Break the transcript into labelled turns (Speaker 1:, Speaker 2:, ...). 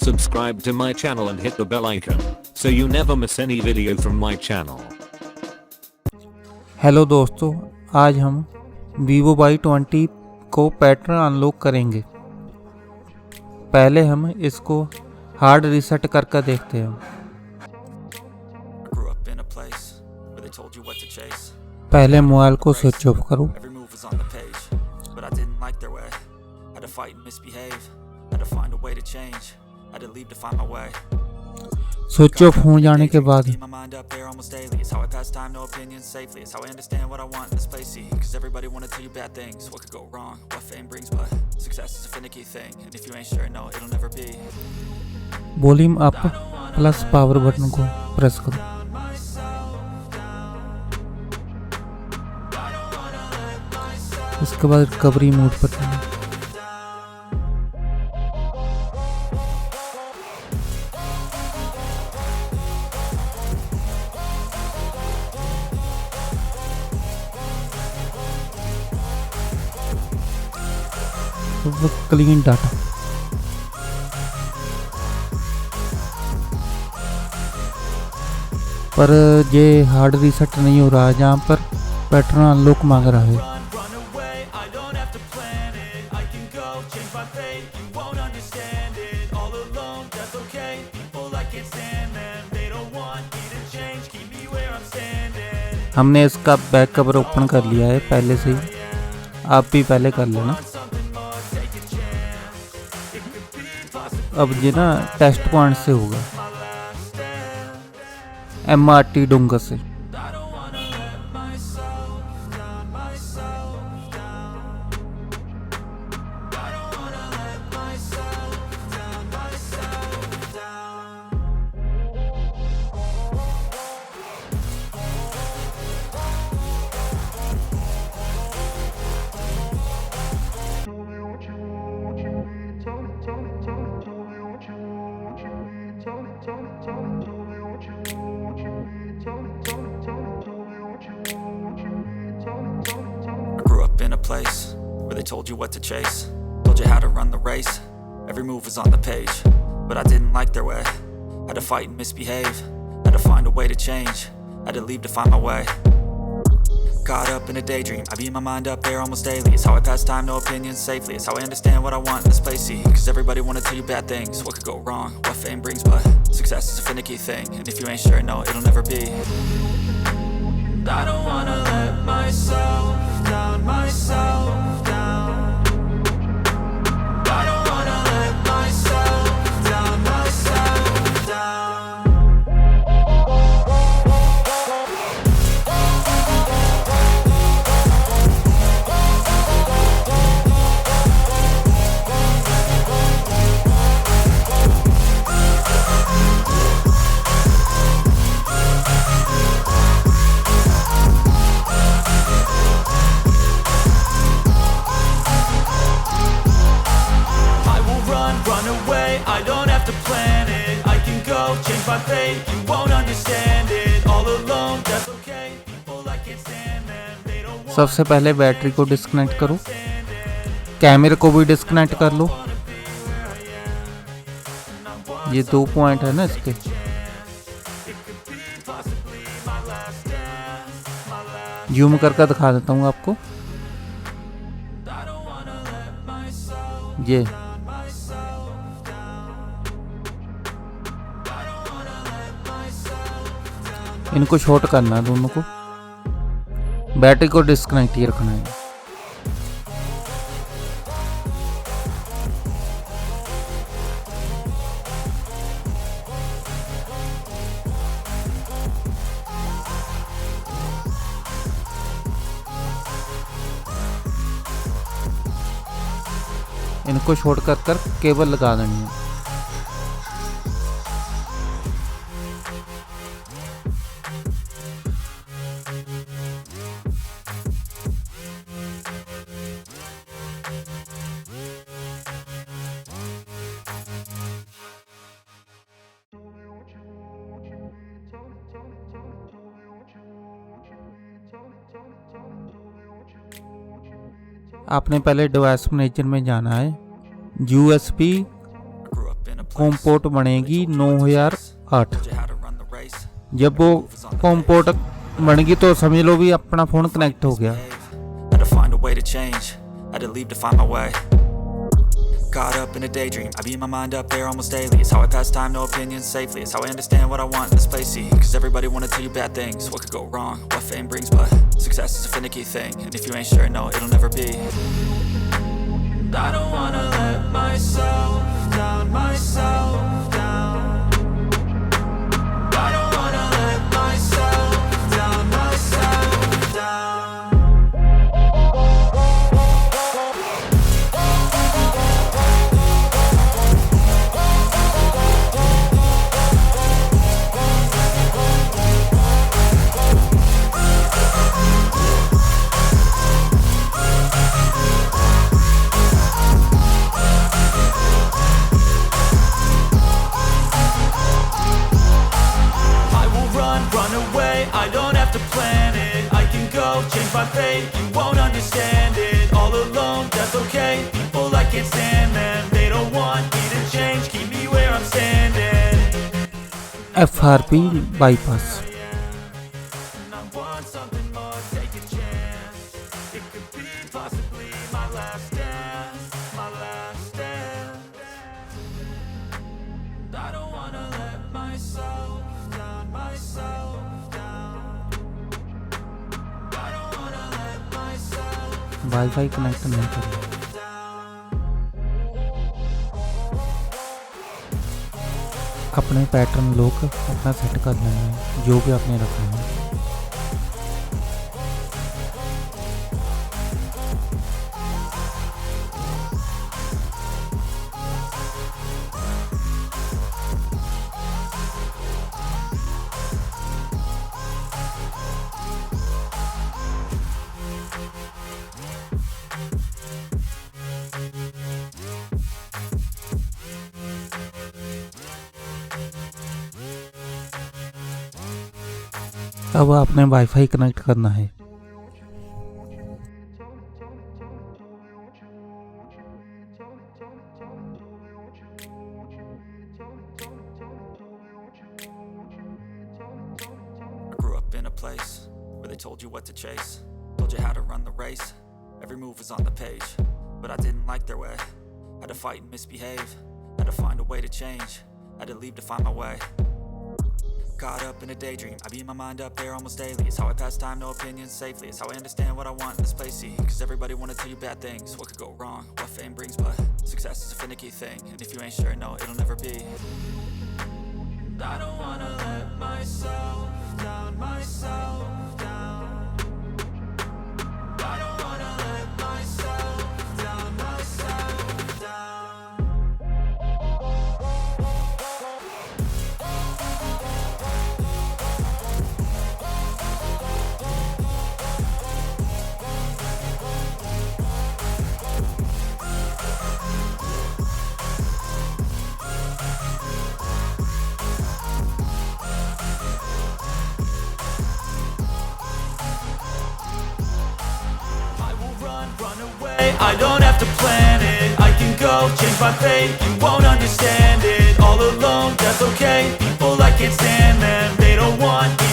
Speaker 1: subscribe to my channel and hit the bell icon so you never miss any video from my channel.
Speaker 2: Hello दोस्तों, आज हम Vivo Y20 को pattern unlock करेंगे। पहले हम इसको हार्ड रीसेट करके देखते हैं। पहले मोबाइल को स्विच ऑफ करो। स्विच ऑफ हो जाने के बाद volume up plus power button को प्रेस करो। इसके बाद रिकवरी मोड पर जाना। क्लीन डाटा पर ये हार्ड रीसेट नहीं हो रहा है, जहाँ पर पैटर्न अनलॉक मांग रहा है। हमने इसका बैक कवर ओपन कर लिया है पहले से ही, आप भी पहले कर लेना। अब ये ना टेस्ट पॉइंट से होगा, MRT डोंगर से।
Speaker 3: Place where they told you what to chase, told you how to run the race. Every move was on the page, but I didn't like their way. Had to fight and misbehave, had to find a way to change, had to leave to find my way. Caught up in a daydream, I beat my mind up there almost daily. It's how I pass time, no opinions safely. It's how I understand what I want in this place, see. Cause everybody wanna tell you bad things, what could go wrong, what fame brings. But success is a finicky thing, and if you ain't sure, no, it'll never be. I don't wanna let myself down, myself down. I don't wanna let myself down, myself down. Run away, I don't have to plan it. I can go, change my fate. You won't understand it. All alone, that's okay. People I can't stand them. They don't want.
Speaker 2: सबसे पहले battery को disconnect करो, कैमरे को भी disconnect कर लो। ये 2 point है ना इसके। जूम करके दिखा देता हूँ आपको। ये इनको शॉर्ट करना है, दोनों को। बैटरी को डिस्कनेक्ट ही रखना है। इनको शॉर्ट कर केबल लगा देनी है। आपने पहले डिवाइस मैनेजर में जाना है, USB कॉम्पोर्ट बनेगी 9008।
Speaker 3: Told you how to run the race.
Speaker 2: जब वो कॉम्पोर्ट बनेगी तो समझ लो भी अपना फ़ोन कनेक्ट हो गया।
Speaker 3: Had to find a way to change. Had to leave to find my way. Caught up in a daydream. I beat my mind up there almost daily. It's how I pass time, no opinions safely. It's how I understand what I want in this place. See, cause everybody wanna tell you bad things. What could go wrong? What fame brings? But success is a finicky thing. And if you ain't sure, no, it'll never be. I don't wanna let myself down, myself down. I don't wanna let myself down, myself down. Run away, I don't have to plan it. I can go, change my fate. You won't understand it. All alone, that's okay. People I can't stand them. They don't want me to change. Keep me where I'm standing.
Speaker 2: FRP bypass।
Speaker 3: And I want something more, take a chance. It could be possibly my last dance, my last dance. I don't wanna let myself down, myself down. I don't wanna let myself
Speaker 2: wifi connect नहीं करें। अपने pattern lock अपना set कर लेना है जो भी आपने रखा है। अब आपने वाईफाई कनेक्ट करना है।
Speaker 3: I grew up in a place where they told you what to chase, told you how to run the race. Every move was on the page, but I didn't like their way. Had to fight and misbehave, had to find a way to change, had to leave to find my way. Caught up in a daydream. I beat my mind up there almost daily. It's how I pass time, no opinions safely. It's how I understand what I want in this place. See, cause everybody wanna tell you bad things. What could go wrong? What fame brings? But success is a finicky thing. And if you ain't sure, no, it'll never be. I don't wanna let myself down, myself down. I don't wanna let myself down, myself down. Run away, I don't have to plan it. I can go, change my fate. You won't understand it. All alone, that's okay. People I can't stand them. They don't want me